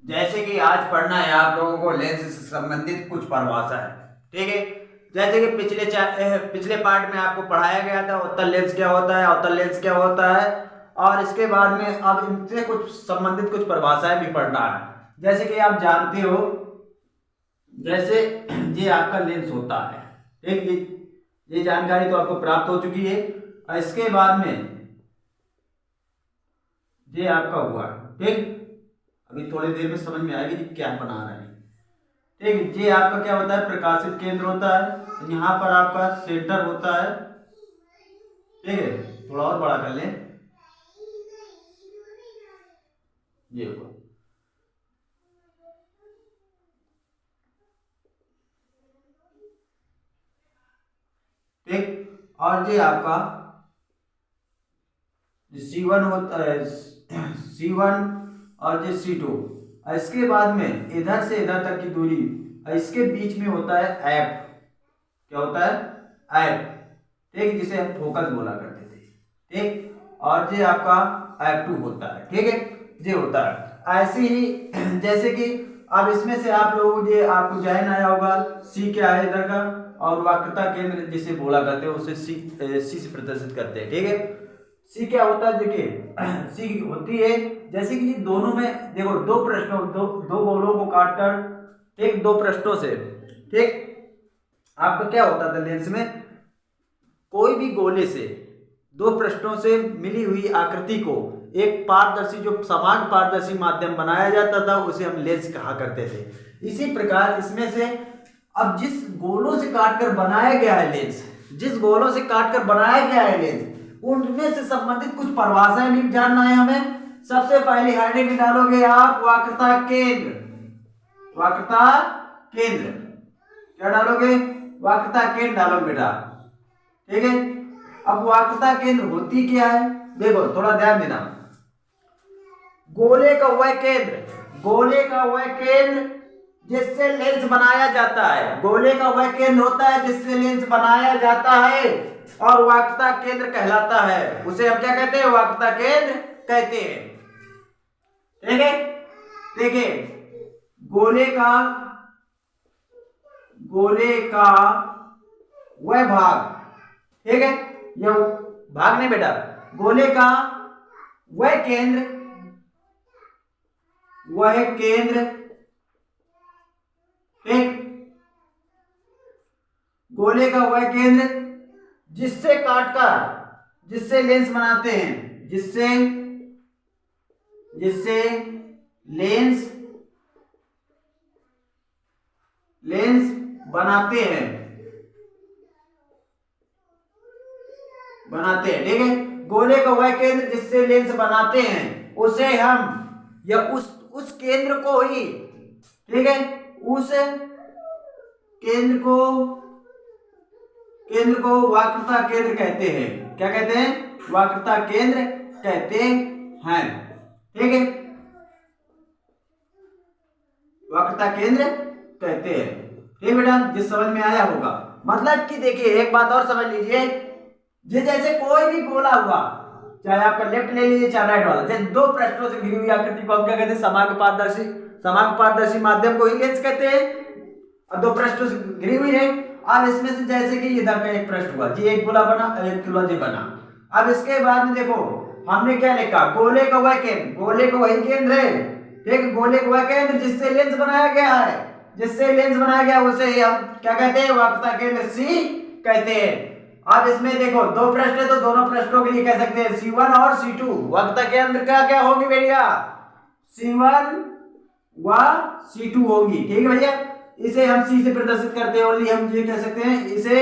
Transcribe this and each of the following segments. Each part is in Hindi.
जैसे कि आज पढ़ना है आप लोगों को लेंस से संबंधित कुछ परिभाषा है। ठीक है। जैसे कि पिछले पार्ट में आपको पढ़ाया गया था उत्तल लेंस क्या होता है, अवतल लेंस क्या होता है, और इसके बाद में अब इनसे कुछ संबंधित कुछ परिभाषाएं भी पढ़ना है। जैसे कि आप जानते हो, जैसे ये आपका लेंस होता है। ठीक, ये जानकारी तो आपको प्राप्त हो चुकी है। और इसके बाद में ये आपका हुआ। ठीक, अभी थोड़ी देर में समझ में आएगी कि क्या बना रहे हैं। ठीक, ये आपका क्या होता है, प्रकाशित केंद्र होता है। यहाँ पर आपका सेंटर होता है। ठीक है, थोड़ा और बड़ा कर लें, ये हुआ। ठीक, और ये आपका C1 होता है, C1 और ये C2। इसके बाद में इधर से इधर तक की दूरी, इसके बीच में होता है ऐप। क्या होता है, ऐप। ठीक, जिसे हम फोकस बोला करते थे। ठीक, और ये आपका F2 होता है। ठीक है, ये होता है। ऐसे ही जैसे कि अब इसमें से आप लोग ये आपको जहन आया होगा सी क्या है इधर का, और वक्रता केंद्र जिसे बोला करते हैं उसे सी से प्रदर्शित करते हैं। ठीक है, सी क्या होता है, देखिए सी होती है जैसे कि दोनों में देखो दो प्रश्नों दो गोलों को काटकर, ठीक, दो पृष्ठों से, ठीक, आपका क्या होता था लेंस में, कोई भी गोले से दो पृष्ठों से मिली हुई आकृति को एक पारदर्शी जो समान पारदर्शी माध्यम बनाया जाता था उसे हम लेंस कहा करते थे। इसी प्रकार इसमें से अब जिस गोलों से काटकर बनाया गया है लेंस, जिस गोलों से काटकर बनाया गया है लेंस, उनमें से संबंधित कुछ परिभाषाएं भी जानना है हमें। सबसे पहले हेडिंग में डालोगे आप वक्रता केंद्र। वक्रता केंद्र क्या डालोगे, वक्रता केंद्र डालोगे बेटा। ठीक है, अब वक्रता केंद्र होती क्या है, देखो थोड़ा ध्यान देना। गोले का वह केंद्र, गोले का वह केंद्र जिससे लेंस बनाया जाता है, गोले का वह केंद्र होता है जिससे लेंस बनाया जाता है और वक्रता केंद्र कहलाता है। उसे हम क्या कहते हैं, वक्रता केंद्र कहते हैं। ठीक है, देखिए गोले का वह भाग, ठीक है, यह भाग नहीं बेटा, गोले का वह केंद्र, ठीक, गोले का वह केंद्र जिससे काटकर, जिससे लेंस बनाते हैं, जिससे लेंस बनाते हैं, ठीक है, गोले का वह केंद्र जिससे लेंस बनाते हैं उसे हम, या उस केंद्र को ही, ठीक है, उस केंद्र को वक्रता केंद्र कहते हैं। क्या कहते हैं, वक्रता केंद्र कहते हैं। ठीक है, वक्रता केंद्र कहते हैं। ठीक बेटा, जिस समझ में आया होगा, मतलब कि देखिए एक बात और समझ लीजिए, ये जैसे कोई भी गोला हुआ, चाहे आपका लेफ्ट ले लीजिए चाहे राइट वाला, जैसे दो पृष्ठों से घिरी हुई आकृति को हम क्या कहते हैं, समान पारदर्शी माध्यम को ही लेंस कहते हैं। और दो पृष्ठों से घिरी हुई है। अब इसमें से जैसे कि इधर का एक पृष्ठ हुआ जी, एक गोला बना, एक गोला जी बना। अब इसके बाद में देखो हमने क्या लिखा, गोले का वह केंद्र, गोले का वही केंद्र है, ठीक, गोले का वह केंद्र जिससे लेंस बनाया गया है, जिससे लेंस बनाया गया उसे हम क्या कहते हैं, वक्रता केंद्र सी कहते हैं। अब इसमें देखो दो पृष्ठ है तो दोनों पृष्ठों के लिए कह सकते हैं C1 और C2। वक्रता केंद्र का क्या होगी भैया, C1 व C2 होगी। ठीक है भैया, इसे हम C से प्रदर्शित करते हैं, ओनली हम ये कह सकते हैं इसे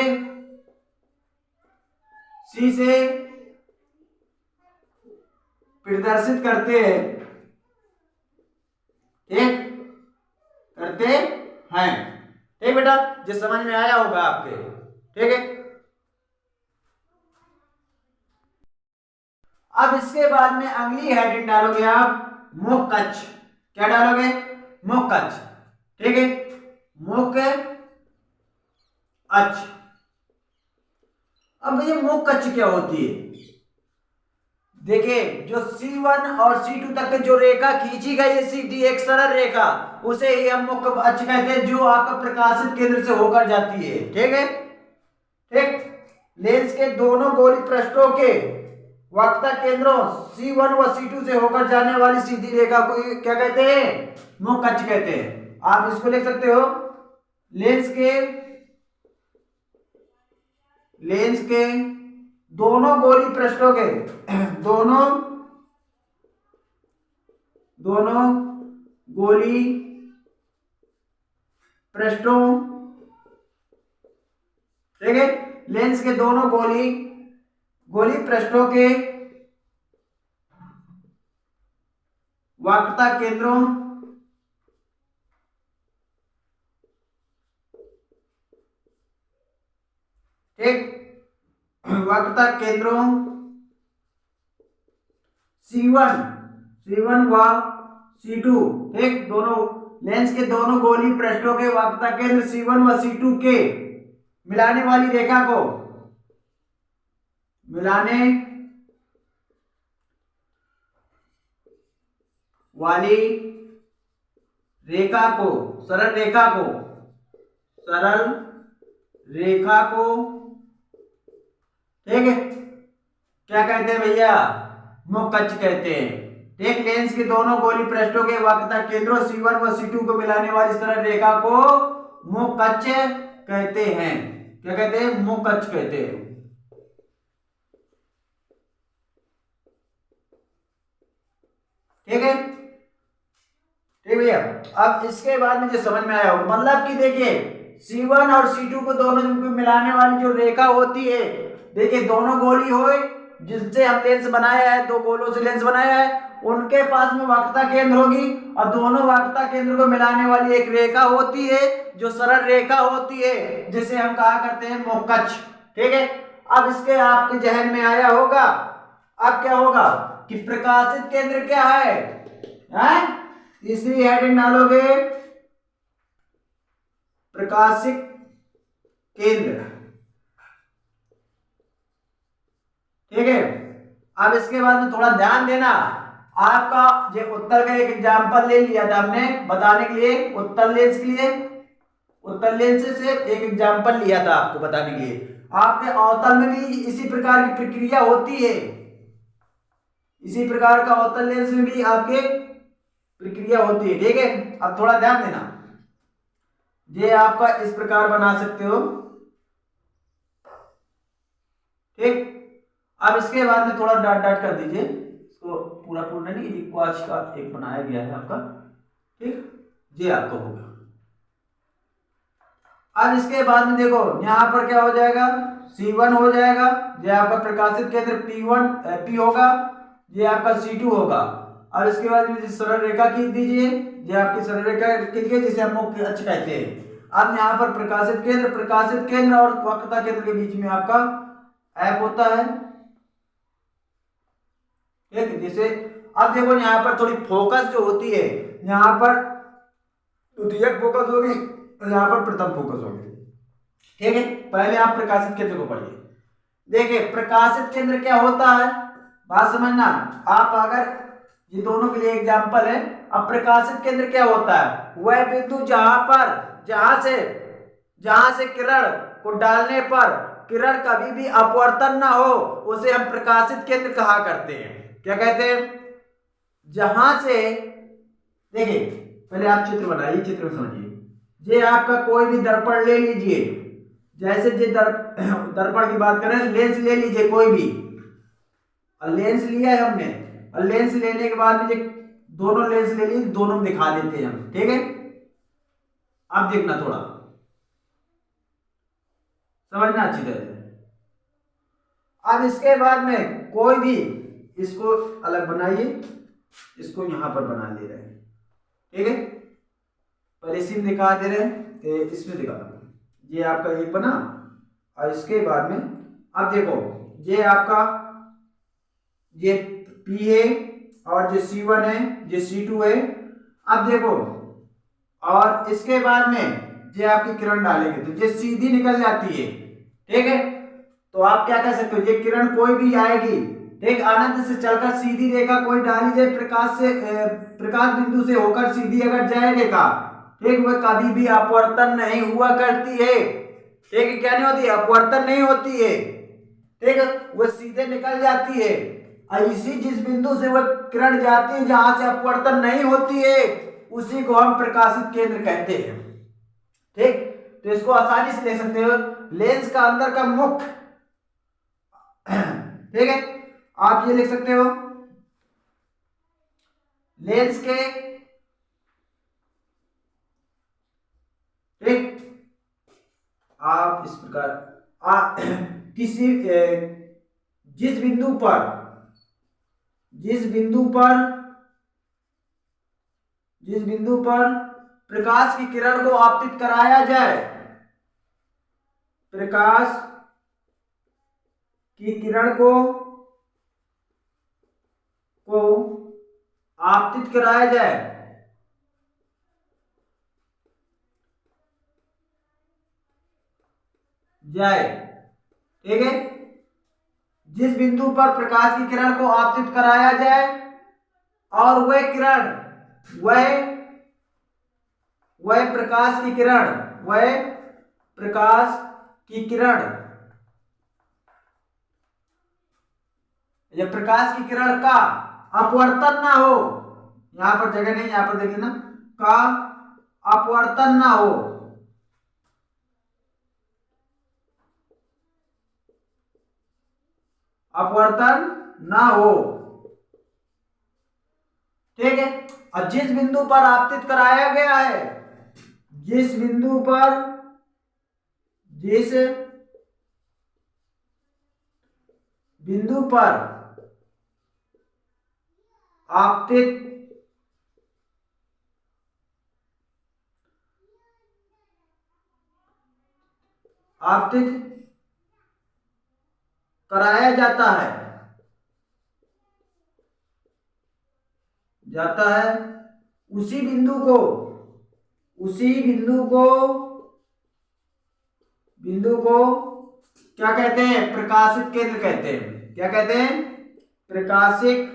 C से प्रदर्शित करते हैं। ठीक, करते हैं। ठीक बेटा, जो समझ में आया होगा आपके। ठीक है, अब इसके बाद में अगली हेडिंग डालोगे आप मुख कक्ष। क्या डालोगे, मुख कक्ष। ठीक है, मुख कक्ष। अब ये मुख कक्ष क्या होती है, देखिए जो C1 और C2 तक जो रेखा खींची गई है सीधी एक सरल रेखा, उसे ही हम मुख्य अक्ष कहते हैं, जो आपका प्रकाशित केंद्र से होकर जाती है। ठीक है, ठीक। लेंस के दोनों गोली पृष्ठों के वक्रता केंद्रों C1 व C2 से होकर जाने वाली सीधी रेखा को क्या कहते हैं? मुख्य अक्ष कहते हैं। आप इसको लिख सकते हो, लेंस के दोनों गोली पृष्ठों के दोनों गोली पृष्ठों, ठीक है, लेंस के दोनों गोली पृष्ठों के वक्रता केंद्रों ठीक, वक्रता केंद्रों C1 व C2, ठीक, दोनों लेंस के दोनों गोली पृष्ठों के वक्रता केंद्र C1 व C2 के मिलाने वाली रेखा को सरल रेखा को ठीक है, क्या कहते हैं भैया? मुख्य अक्ष कहते हैं। ठीक, लेंस के दोनों गोली पृष्ठों के वक्रता केंद्रों C1 व C2 को मिलाने वाली सरल रेखा को मुख्य अक्ष कहते हैं। क्या कहते हैं? मुख्य अक्ष कहते हैं। ठीक है, ठीक भैया। अब इसके बाद में जो समझ में आया होगा, मतलब कि देखिए C1 और C2 को दोनों को मिलाने वाली जो रेखा होती है, देखिए दोनों गोली हो जिससे हम लेंस बनाया है, दो गोलों से लेंस बनाया है, उनके पास में वक्रता केंद्र होगी और दोनों वक्रता केंद्र को मिलाने वाली एक रेखा होती है जो सरल रेखा होती है, जिसे हम कहा करते हैं मुख्य अक्ष। ठीक है, अब इसके आपके जहन में आया होगा, अब क्या होगा कि प्रकाशित केंद्र क्या है? तीसरी हेडिंग डालोगे, प्रकाशित केंद्र। ठीक है, अब इसके बाद में थोड़ा ध्यान देना, आपका जो उत्तर का एक एग्जांपल ले लिया था हमने बताने के लिए, उत्तर लेंस से एक एग्जांपल लिया था आपको बताने के लिए। आपके अवतल में भी इसी प्रकार की प्रक्रिया होती है, इसी प्रकार का अवतल लेंस में भी आपके प्रक्रिया होती है। ठीक है, अब थोड़ा ध्यान देना, ये आपका इस प्रकार बना सकते हो। ठीक, अब इसके बाद में थोड़ा डाट डाट कर दीजिए इसको, पूरा नहीं, क्वाच का एक बनाया गया है आपका। ठीक, ये आपको होगा। अब इसके बाद में देखो यहां पर क्या हो जाएगा, C1 हो जाएगा, ये आपका प्रकाशित केंद्र P होगा, ये आपका C2 होगा। अब इसके बाद में सरल रेखा खींच दीजिए, ये आपकी सरल रेखा खींचिए जिसे हम मुख्य अक्ष कहते हैं। अब यहाँ पर प्रकाशित केंद्र और वक्रता केंद्र के बीच में आपका F होता है। ठीक, जैसे अब देखो यहाँ पर थोड़ी फोकस जो होती है, यहाँ पर द्वितीयक फोकस होगी, यहाँ पर प्रथम फोकस होगी। ठीक है, पहले आप प्रकाशित केंद्र को पढ़िए। देखिए प्रकाशित केंद्र क्या होता है, बात समझना। आप अगर ये दोनों के लिए एग्जांपल है, अब प्रकाशित केंद्र क्या होता है? वह बिंदु जहां से किरण को डालने पर किरण कभी भी अपवर्तन ना हो, उसे हम प्रकाशित केंद्र कहा करते हैं। क्या कहते हैं? जहां से, देखिए पहले आप चित्र बनाइए, चित्र में समझिए। ये आपका कोई भी दर्पण ले लीजिए, जैसे ये दर्पण की बात करें, लेंस ले लीजिए कोई भी, और लेंस लिया है हमने, और लेंस लेने के बाद में दोनों लेंस ले लीजिए, दोनों में दिखा देते हैं हम। ठीक है, अब देखना, थोड़ा समझना अच्छी तरह से। अब इसके बाद में कोई भी, इसको अलग बनाइए, इसको यहां पर बना ले रहे हैं। ठीक है, पहले इसी में दिखा दे रहे हैं, इसमें दिखा रहा हूं। ये आपका एक बना, और इसके बाद में अब देखो ये आपका ये P है और ये C1 है, ये C2 है। अब देखो, और इसके बाद में ये आपकी किरण डालेंगे तो ये सीधी निकल जाती है। ठीक है, तो आप क्या कह सकते हो, ये किरण कोई भी आएगी, एक अनंत से चलकर सीधी रेखा कोई डाली जाए प्रकाश बिंदु से होकर सीधी अगर जाए रेखा, ठीक, वह कभी भी अपवर्तन नहीं हुआ करती है। ठीक, क्या नहीं होती, अपवर्तन नहीं होती है। ठीक, वह सीधे निकल जाती है। इसी जिस बिंदु से वह किरण जाती है जहां से अपवर्तन नहीं होती है, उसी को हम प्रकाशित केंद्र कहते हैं। ठीक, तो इसको आसानी से देख सकते हो, लेंस का अंदर का मुख, ठीक है, आप ये लिख सकते हो, लेंस के, ठीक, आप इस प्रकार किसी जिस बिंदु पर प्रकाश की किरण को आपतित कराया जाए, प्रकाश की किरण को आपतित कराया जाए, ठीक है, जिस बिंदु पर प्रकाश की किरण को आपतित कराया जाए और वह किरण, वह प्रकाश की किरण या प्रकाश की किरण का अपवर्तन ना हो, यहां पर जगह नहीं, यहां पर देखिए ना, का अपवर्तन ना हो, अपवर्तन ना हो, ठीक है। और जिस बिंदु पर आपतित कराया गया है, जिस बिंदु पर आपतित कराया जाता है उसी बिंदु को क्या कहते हैं, प्रकाशित केंद्र कहते हैं। क्या कहते हैं, प्रकाशित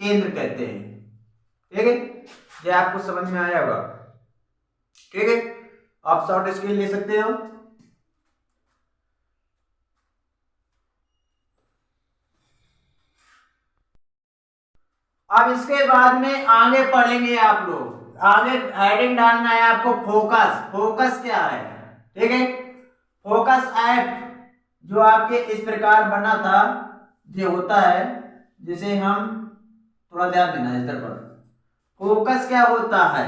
केंद्र कहते हैं। ठीक है, ये आपको समझ में आया होगा। ठीक है, आप शॉर्ट स्केल ले सकते हो। अब इसके बाद में आगे पढ़ेंगे आप लोग, आगे हेडिंग डालना है आपको फोकस क्या है। ठीक है, फोकस ऐप जो आपके इस प्रकार बना था, ये होता है, जिसे हम थोड़ा ध्यान देना है इस तरफ पर। फोकस क्या होता है,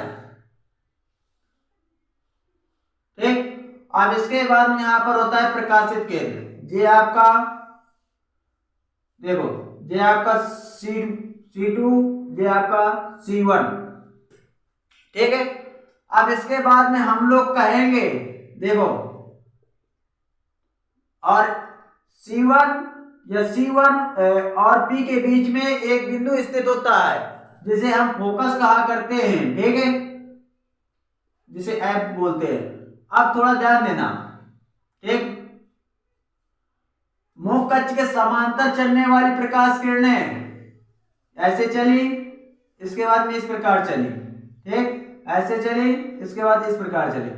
ठीक। अब इसके बाद में यहां पर होता है प्रकाशित केंद्र। ये आपका देखो, ये आपका C2, ये आपका C1, ठीक है। अब इसके बाद में हम लोग कहेंगे, देखो, और C1 या C1 और P के बीच में एक बिंदु स्थित होता है, जिसे हम फोकस कहा करते हैं। ठीक है, जिसे ऐप बोलते हैं। अब थोड़ा ध्यान देना, ठीक। मुख कक्ष के समांतर चलने वाली प्रकाश किरणें ऐसे चली, इसके बाद में इस प्रकार चली, ठीक, ऐसे चली, इसके बाद इस प्रकार चली,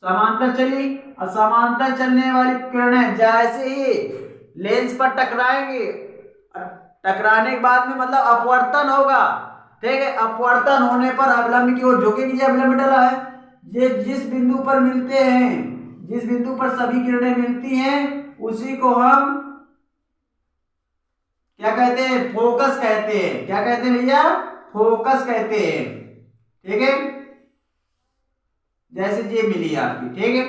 समांतर चली। और समांतर चलने वाली किरणें जैसे ही लेंस पर टकराएंगी, टकराने के बाद में मतलब अपवर्तन होगा, ठीक है। अपवर्तन होने पर अवलंब की ओर झुकेगी। अवलंब डला है, ये जिस बिंदु पर मिलते हैं, जिस बिंदु पर सभी किरणें मिलती हैं, उसी को हम क्या कहते हैं, फोकस कहते हैं। क्या कहते हैं भैया, फोकस कहते हैं। ठीक है, जैसे ये मिली आपकी, ठीक है,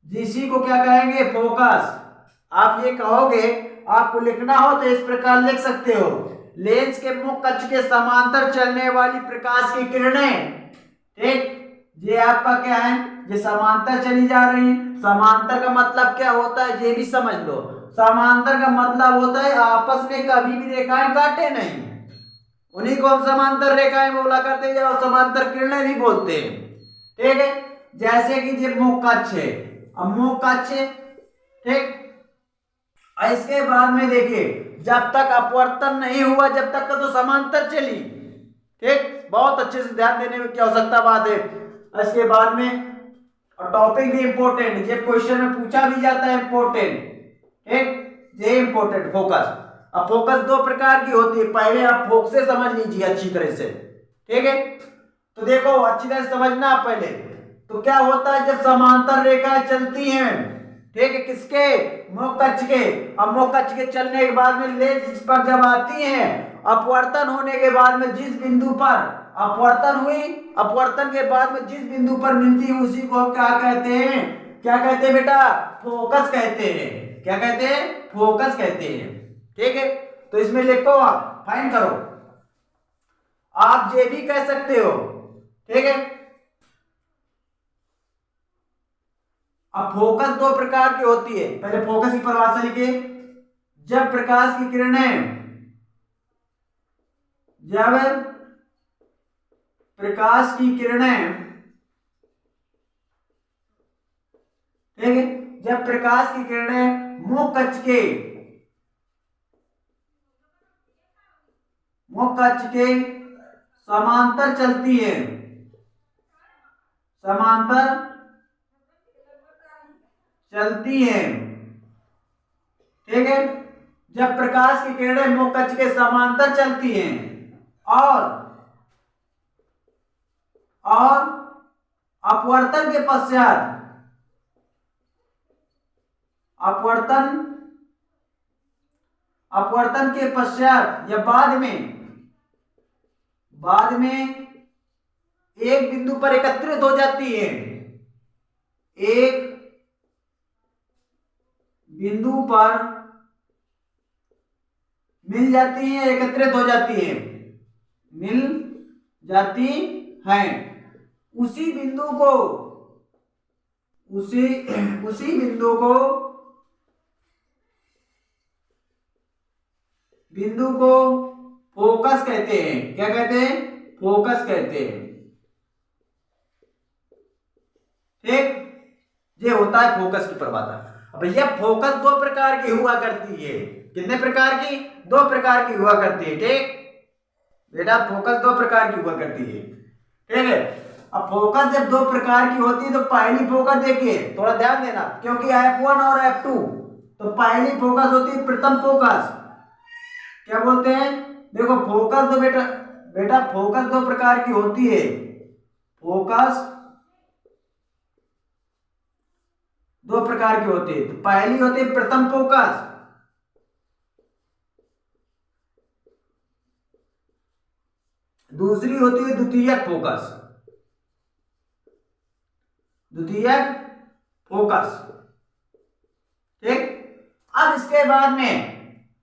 इसी को क्या कहेंगे, फोकस। आप ये कहोगे, आपको लिखना हो तो इस प्रकार लिख सकते हो, लेंस के मुख कक्ष के समांतर चलने वाली प्रकाश की किरणें, ठीक, ये आपका क्या है, ये समांतर चली जा रही है। समांतर का मतलब क्या होता है, ये भी समझ लो। समांतर का मतलब होता है आपस में कभी भी रेखाएं काटे नहीं, उन्हीं को हम समांतर रेखाएं बोला करते हैं, और समांतर किरणें भी बोलते हैं। ठीक है, जैसे कि ये मुख कक्ष है, अब मुख कक्ष, ठीक, और इसके बाद में देखिए, जब तक अपवर्तन नहीं हुआ जब तक का तो समांतर चली। ठीक, बहुत अच्छे से ध्यान देने की आवश्यकता बात है। इसके बाद में टॉपिक भी इंपॉर्टेंट, ये क्वेश्चन में पूछा भी जाता है इंपॉर्टेंट। ठीक, ये इंपॉर्टेंट फोकस। अब फोकस दो प्रकार की होती है, पहले आप फोकस से समझ लीजिए अच्छी तरह से। ठीक है, तो देखो अच्छी तरह से समझना आप पहले। तो क्या होता है जब समांतर रेखाएं चलती हैं, ठीक है, किसके, मोकच के। अब मोकच के चलने के बाद में लेंस इस पर जब आती हैं, अपवर्तन होने के बाद में जिस बिंदु पर अपवर्तन हुई, अपवर्तन के बाद में जिस बिंदु पर मिलती है उसी को हम क्या कहते हैं, क्या कहते हैं बेटा, फोकस कहते हैं। क्या कहते हैं, फोकस कहते हैं। ठीक है, तो इसमें लिखो, आप फाइंड करो, आप ये भी कह सकते हो। ठीक है, अब फोकस दो प्रकार की होती है, पहले फोकस की परिभाषा लिखिए। जब प्रकाश की किरणें, जब प्रकाश की किरणें, ठीक है, जब प्रकाश की किरणें मुख कक्ष के समांतर चलती है, समांतर चलती है। ठीक है, जब प्रकाश की किरणें मुख कक्ष के समांतर चलती हैं और अपवर्तन के पश्चात, अपवर्तन के पश्चात या बाद में एक बिंदु पर एकत्रित हो जाती है, एक बिंदु पर मिल जाती है, एकत्रित हो जाती है, मिल जाती हैं, उसी बिंदु को फोकस कहते हैं। क्या कहते हैं, फोकस कहते हैं। ठीक, ये होता है फोकस की परिभाषा। भैया फोकस दो प्रकार की हुआ करती है, कितने प्रकार की, दो प्रकार की हुआ करती है। ठीक बेटा, फोकस दो प्रकार की हुआ करती है। ठीक है, अब फोकस जब दो प्रकार की होती है तो पहली फोकस देखिए, थोड़ा ध्यान देना, क्योंकि F1 और F2, तो पहली फोकस होती है प्रथम फोकस, क्या बोलते हैं, देखो फोकस दो बेटा फोकस दो प्रकार की होती है, फोकस दो प्रकार की होती है। तो पहली होती है प्रथम फोकस, दूसरी होती है द्वितीयक फोकस, द्वितीयक फोकस। ठीक, अब इसके बाद में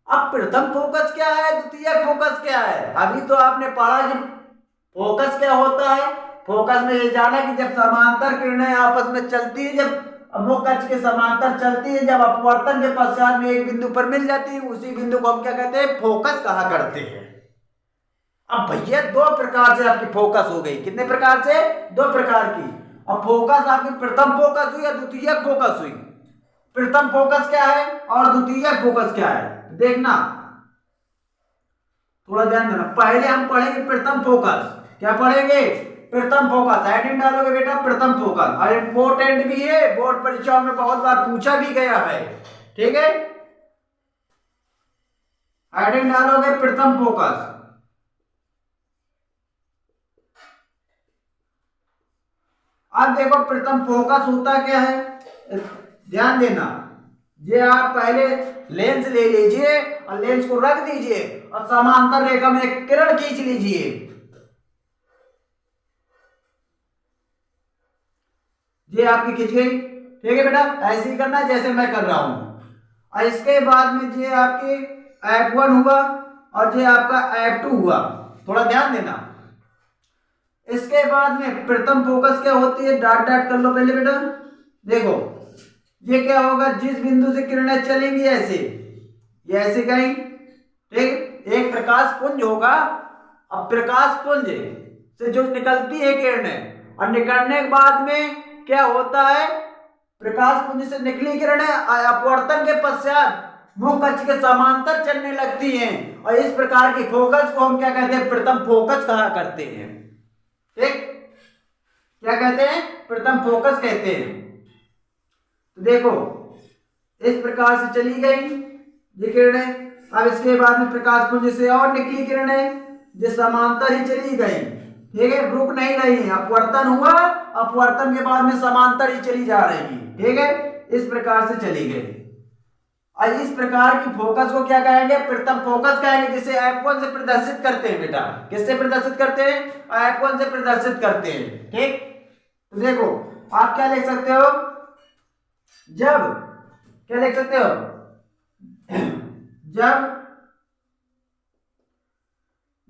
अब प्रथम फोकस क्या है, द्वितीयक फोकस क्या है। अभी तो आपने पढ़ा कि फोकस क्या होता है, फोकस में ये जाना कि जब समांतर किरणें आपस में चलती है, जब मुख कक्ष के समांतर चलती है, जब अपवर्तन के पश्चात में एक बिंदु पर मिल जाती है, उसी बिंदु को हम क्या कहते हैं, फोकस कहा करते हैं। अब भैया दो प्रकार से आपकी फोकस हो गई, कितने प्रकार से, दो प्रकार की। अब फोकस आपकी प्रथम फोकस हुई या द्वितीयक फोकस हुई, प्रथम फोकस क्या है और द्वितीयक फोकस क्या है, देखना, थोड़ा ध्यान देना। पहले हम पढ़ेंगे प्रथम फोकस, क्या पढ़ेंगे, प्रथम फोकस, हेडिंग डालोगे बेटा प्रथम फोकस, और इंपॉर्टेंट भी है, बोर्ड परीक्षाओं में बहुत बार पूछा भी गया है। ठीक है, हेडिंग डालोगे प्रथम फोकस। अब देखो प्रथम फोकस होता क्या है, ध्यान देना, ये आप पहले लेंस ले लीजिए और लेंस को रख दीजिए और समांतर रेखा में एक किरण खींच लीजिए। ये आपकी खींच गई। ठीक है बेटा, ऐसे ही करना जैसे मैं कर रहा हूं। और इसके बाद में ये आपकी F1 हुआ और ये आपका F2 हुआ, थोड़ा ध्यान देना। इसके बाद में प्रथम फोकस क्या होती है, डॉट डॉट कर लो पहले बेटा। देखो ये क्या होगा, जिस बिंदु से किरणें चलेंगी ऐसे, ये ऐसे गई, ठीक, एक प्रकाश पुंज होगा। अब प्रकाश पुंज से जो निकलती है किरणें, और निकलने के बाद में क्या होता है, प्रकाश पुंज से निकली किरणें अपवर्तन के पश्चात मुख कक्ष के समांतर चलने लगती हैं, और इस प्रकार की फोकस को हम क्या कहते हैं, प्रथम फोकस कहा करते हैं। ठीक, क्या कहते हैं, प्रथम फोकस कहते हैं। तो देखो इस प्रकार से चली गई ये किरणें। अब इसके बाद में प्रकाश पुंज से और निकली किरणें जो समांतर ही चली गई, ठीक है, रुक नहीं रही है, अपवर्तन हुआ, अपवर्तन के बाद में समांतर ही चली जा रही है, ठीक है, इस प्रकार से चली गई। और इस प्रकार की फोकस को क्या कहेंगे, प्रथम फोकस कहेंगे, जिसे F1 से प्रदर्शित करते हैं बेटा। किससे प्रदर्शित करते हैं, F1 से प्रदर्शित करते हैं। ठीक, तो देखो आप क्या लिख सकते हो, जब क्या लिख सकते हो,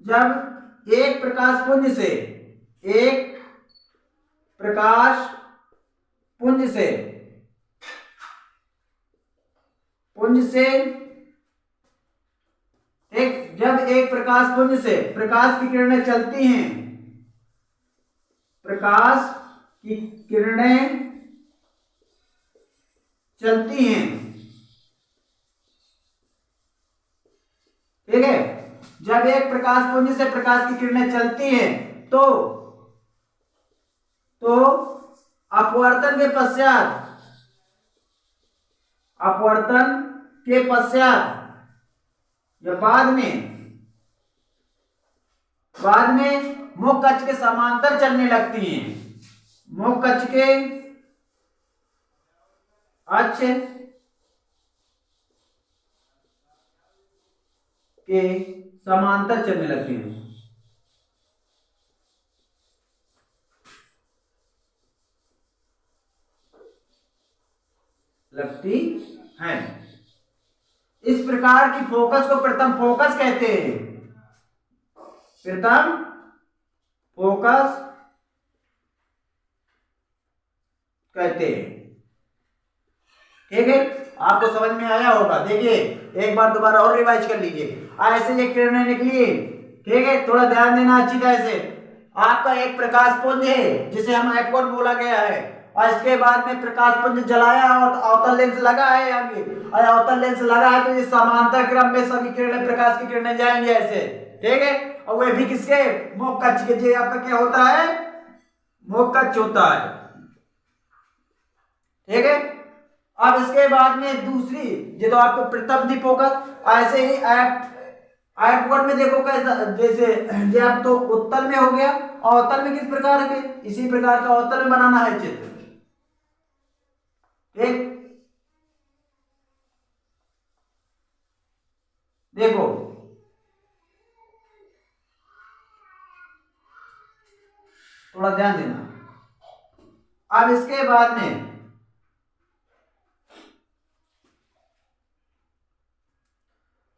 जब एक प्रकाश पुंज से, एक प्रकाश पुंज से जब एक प्रकाश पुंज से प्रकाश की किरणें चलती हैं, प्रकाश की किरणें चलती हैं, ठीक है, जब एक प्रकाश पुंज से प्रकाश की किरणें चलती हैं तो अपवर्तन के पश्चात या बाद में मुख कक्ष के समांतर चलने लगती हैं, मुख कक्ष के अक्ष के समांतर चलने लगती हैं। इस प्रकार की फोकस को प्रथम फोकस कहते हैं, प्रथम फोकस कहते हैं। ठीक है, आपको समझ में आया होगा। देखिए एक बार दोबारा और रिवाइज कर लीजिए। ऐसे ये किरणें निकली, ठीक है, थोड़ा ध्यान देना अच्छी तरह से। आपका एक प्रकाश पुंज है जिसे हम F1 बोला गया है, और इसके बाद में प्रकाश पुंज जलाया और अवतल लेंस लगा है आगे, और अवतल लेंस लगा है तो ये समांतर क्रम में सभी किरणें, प्रकाश की किरणें जाएंगे ऐसे, ठीक है, और वह भी किसके, मुख कक्ष के। जो आपका क्या होता है, मुख कक्ष होता है, ठीक है। अब इसके बाद में दूसरी, ये तो आपको प्रथम दी फोकस। ऐसे ही F1 में देखो कैसा, जैसे ये आप तो उत्तल में हो गया, अवतल में किस प्रकार के, इसी प्रकार का अवतल में बनाना है चित्र, ठीक। देखो थोड़ा ध्यान देना। अब इसके बाद में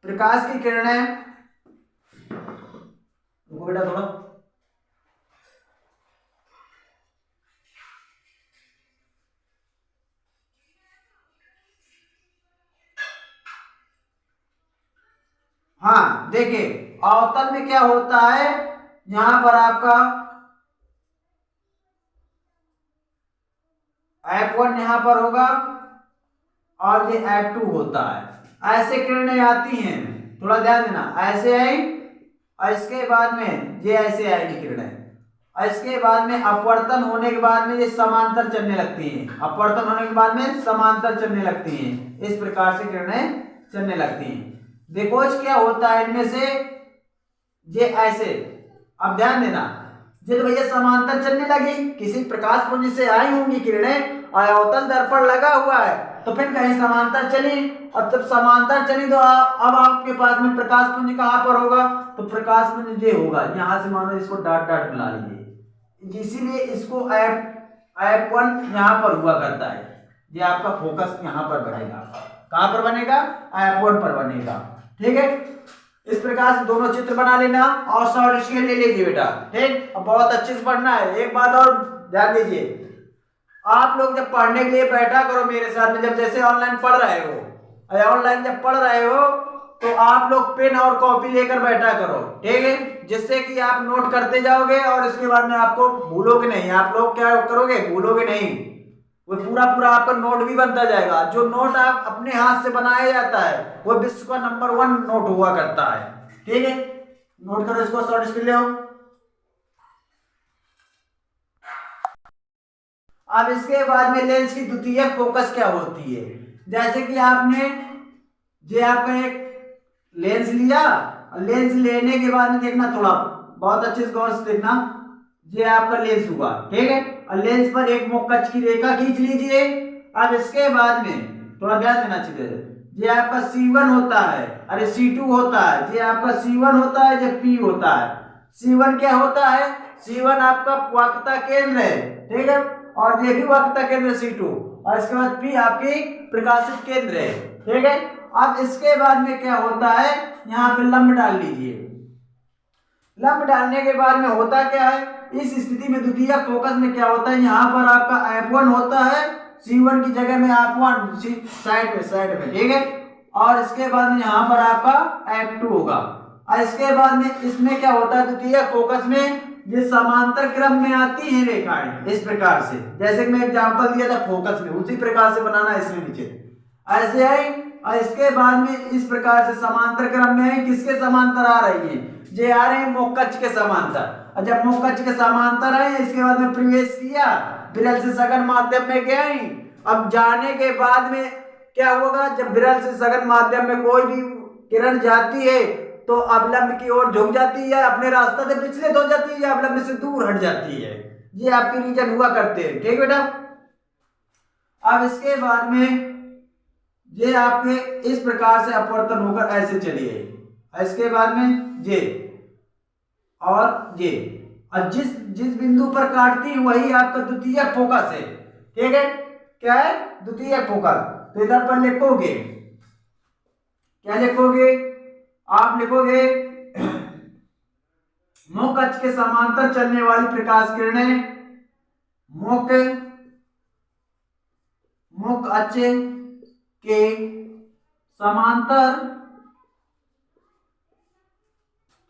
प्रकाश की किरणें, बेटा थोड़ा, हाँ देखिए अवतल में क्या होता है, यहां पर आपका F1 यहां पर होगा और ये F2 होता है। ऐसे किरणें आती हैं, थोड़ा ध्यान देना, ऐसे आई और इसके बाद में ये ऐसे आएगी किरणें, और इसके बाद में अपवर्तन होने के बाद में ये समांतर चलने लगती हैं, अपवर्तन होने के बाद में समांतर चलने लगती हैं, इस प्रकार से किरणें चलने लगती हैं। देखो क्या होता है इनमें से, ये ऐसे, अब ध्यान देना, ये तो भैया समांतर चलने लगी, किसी प्रकाश पुंज से आई होंगी किरणें और अवतल दर्पण लगा हुआ है, तो फिर कहीं समांतर चली, और जब समांतर चली तो अब आपके पास में प्रकाश पुंज कहां पर होगा, तो प्रकाश पुंज ये होगा, यहां से मानो इसको डॉट डॉट मिला लीजिए, इसीलिए इसको F1 यहां पर हुआ करता है। ये आपका फोकस यहां पर बनेगा, कहां पर बनेगा, F1 पर बनेगा, ठीक है। इस प्रकार से दोनों चित्र बना लेना और शॉर्ट स्केल ले लीजिए बेटा, ठीक। अब बहुत अच्छे से पढ़ना है। एक बात और ध्यान दीजिए, आप लोग जब पढ़ने के लिए बैठा करो मेरे साथ में, जब जैसे ऑनलाइन पढ़ रहे हो, ऑनलाइन जब पढ़ रहे हो तो आप लोग पेन और कॉपी लेकर बैठा करो, ठीक है, जिससे कि आप नोट करते जाओगे और इसके बाद में आपको भूलोगे नहीं। आप लोग क्या करोगे, भूलोगे नहीं, वो पूरा पूरा आपका नोट भी बनता जाएगा। जो नोट आप अपने हाथ से बनाया जाता है वो विश्व का नंबर 1 नोट हुआ करता है। ठीक है, नोट करो इसको, शॉर्ट कर लो। अब इसके बाद में लेंस की द्वितीयक फोकस क्या होती है। जैसे कि आपने ये आपका एक लेंस लिया, लेंस लेने के बाद में देखना, थोड़ा बहुत अच्छे से गौर से देखना, ये आपका लेंस हुआ, ठीक है, और लेंस पर एक मुख की रेखा खींच लीजिए। अब इसके बाद में थोड़ा ध्यान देना चाहिए, ये आपका C1 होता है, अरे C2 होता है, ये आपका C1 होता है, ये P होता है। C1 क्या होता है, C1 आपका वाक्यता केंद्र है, ठीक है, और ये भी वाक्यता केंद्र C2, और इसके बाद P आपकी प्रकाशित केंद्र है, ठीक है। अब इसके बाद में क्या होता है, यहाँ पे लंब डाल लीजिए। लंब डालने के बाद में होता क्या है, इस स्थिति में द्वितीयक फोकस में क्या होता है, यहाँ पर आपका F1 होता है, C1 की जगह में F1 साइड में, ठीक है, और इसके बाद में यहाँ पर आपका F2 होगा। और इसके बाद में इसमें क्या होता है, द्वितीयक फोकस में ये समांतर क्रम में आती है रेखाएं इस प्रकार से, जैसे कि मैं एग्जांपल दिया था फोकस में, उसी प्रकार से बनाना है इसमें नीचे ऐसे है। और इसके बाद में इस प्रकार से समांतर क्रम में किसके समांतर आ रही है, ये आ रहे हैं मुख के समांतर। और जब मुख के समांतर है, इसके बाद में प्रवेश किया, विरल से सघन माध्यम में गए। अब जाने के बाद में क्या होगा, जब विरल से सघन माध्यम में कोई भी किरण जाती है तो अवलंब की ओर झुक जाती है, अपने रास्ते से विचलित हो जाती है, अवलंब से दूर हट जाती है। ये आपके रीजन हुआ करते हैं, ठीक बेटा। अब इसके बाद में ये आपके इस प्रकार से अपवर्तन होकर ऐसे चलिए, इसके बाद में ये और ये, और जिस जिस बिंदु पर काटती वही आपका द्वितीयक फोकस है, ठीक है, क्या है, द्वितीयक फोकस। तो इधर पर लिखोगे, क्या लिखोगे, आप लिखोगे मुख अक्ष के समांतर चलने वाली प्रकाश किरणें, मुख अक्ष के समांतर,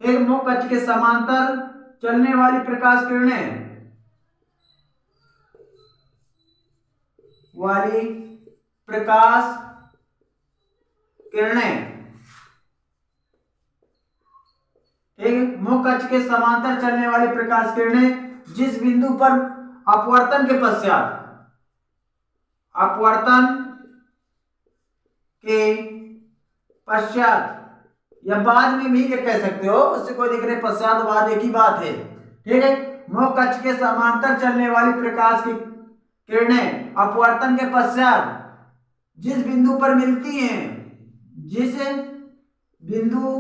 एक मुख अक्ष के समांतर चलने वाली प्रकाश किरणें ठीक है, मुख अक्ष के समांतर चलने वाली प्रकाश किरणें जिस बिंदु पर अपवर्तन के पश्चात या बाद में भी कह सकते हो, उससे कोई दिक्कत नहीं, पश्चात बाद एक ही बात है, ठीक है। मुख अक्ष के समांतर चलने वाली प्रकाश की किरणें अपवर्तन के पश्चात जिस बिंदु पर मिलती हैं, जिस बिंदु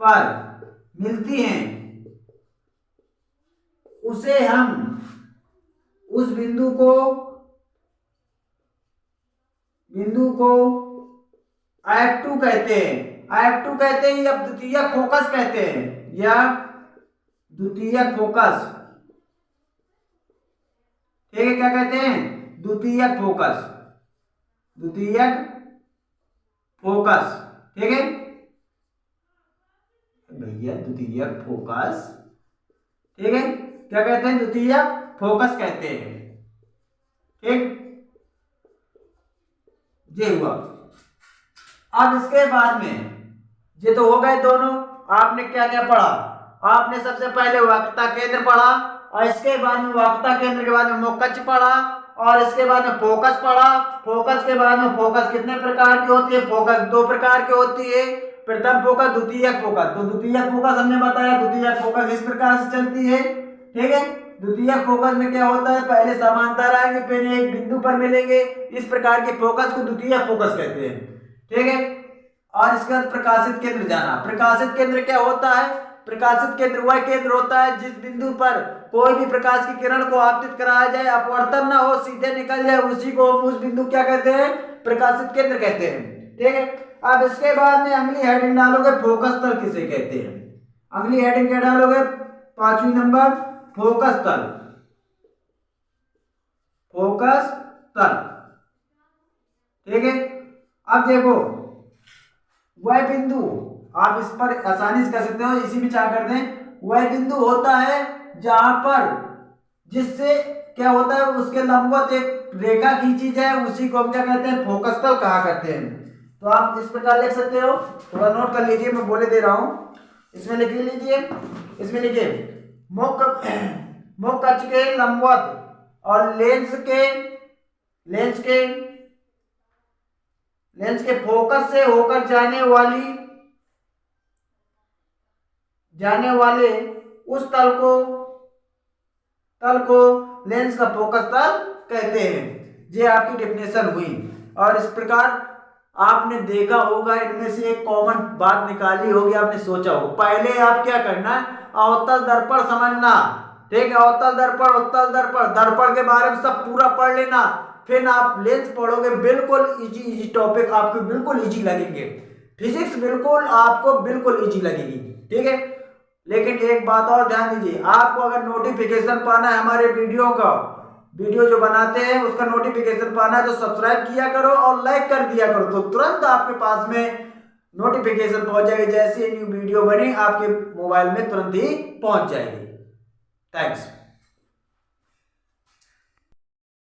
पर मिलती हैं, उसे हम उस बिंदु को F2 कहते हैं, F2 कहते हैं, या द्वितीयक फोकस कहते हैं, या द्वितीयक फोकस, ठीक है, क्या कहते हैं, द्वितीयक फोकस, ठीक है भैया, द्वितीयक फोकस, ठीक है, क्या कहते हैं, द्वितीयक फोकस कहते हैं, ठीक, ये हुआ। अब इसके बाद में ये तो हो गए दोनों, आपने क्या क्या पढ़ा, आपने सबसे पहले वक्रता केंद्र पढ़ा, और इसके बाद में वक्रता केंद्र के बाद में मुख अक्ष पढ़ा, और इसके बाद में फोकस पढ़ा। फोकस के बाद में फोकस कितने प्रकार की होती है, फोकस 2 प्रकार की होती है, प्रथम फोकस, द्वितीयक फोकस। तो द्वितीयक फोकस हमने बताया, द्वितीयक फोकस इस प्रकार से चलती है, ठीक है। द्वितीयक फोकस में क्या होता है, पहले समांतर आएंगे, फिर एक बिंदु पर मिलेंगे, इस प्रकार के फोकस को द्वितीयक फोकस कहते हैं, ठीक है। और इसके बाद प्रकाशित केंद्र जाना। प्रकाशित केंद्र क्या होता है, प्रकाशित केंद्र वह केंद्र होता है जिस बिंदु पर कोई भी प्रकाश की किरण को आपतित कराया जाए, अपवर्तन ना हो, सीधे निकल जाए, उसी को हम उस बिंदु क्या कहते हैं, प्रकाशित केंद्र कहते हैं, ठीक है। अब इसके बाद में अगली हेडिंग डालोगे, फोकस तल किसे कहते हैं। अगली हेडिंग क्या डालोगे, 5वीं नंबर, फोकस तल, ठीक है। अब देखो, वह बिंदु, आप इस पर आसानी से कर सकते हो, इसी में क्या कर दें, वह बिंदु होता है जहां पर जिससे क्या होता है, उसके लंबवत एक रेखा खींची जाए, उसी को हम क्या कहते हैं, फोकस तल कहा करते हैं। तो आप इस प्रकार लिख सकते हो, थोड़ा नोट कर लीजिए, मैं बोले दे रहा हूं, इसमें लिख लीजिए, इसमें लिखिए मुख अक्ष के लंबवत और लेंस के फोकस से होकर जाने वाले उस तल को लेंस का फोकस तल कहते हैं। ये आपकी डेफिनेशन हुई। और इस प्रकार आपने देखा होगा, इनमें से एक कॉमन बात निकाली होगी, आपने सोचा होगा। पहले आप क्या करना है, अवतल दर्पण समझना, ठीक है, अवतल दर्पण, उत्तल दर्पण, दर्पण के बारे में सब पूरा पढ़ लेना, फिर आप लेंस पढ़ोगे, बिल्कुल इजी टॉपिक, आपको बिल्कुल इजी लगेंगे। फिजिक्स बिल्कुल आपको बिल्कुल इजी लगेगी, ठीक है। लेकिन एक बात और ध्यान दीजिए, आपको अगर नोटिफिकेशन पाना है हमारे वीडियो जो बनाते हैं उसका नोटिफिकेशन पाना है, तो सब्सक्राइब किया करो और लाइक कर दिया करो, तो तुरंत आपके पास में नोटिफिकेशन पहुंच जाएगी। जैसे न्यू वीडियो बनी आपके मोबाइल में तुरंत ही पहुंच जाएगी। थैंक्स।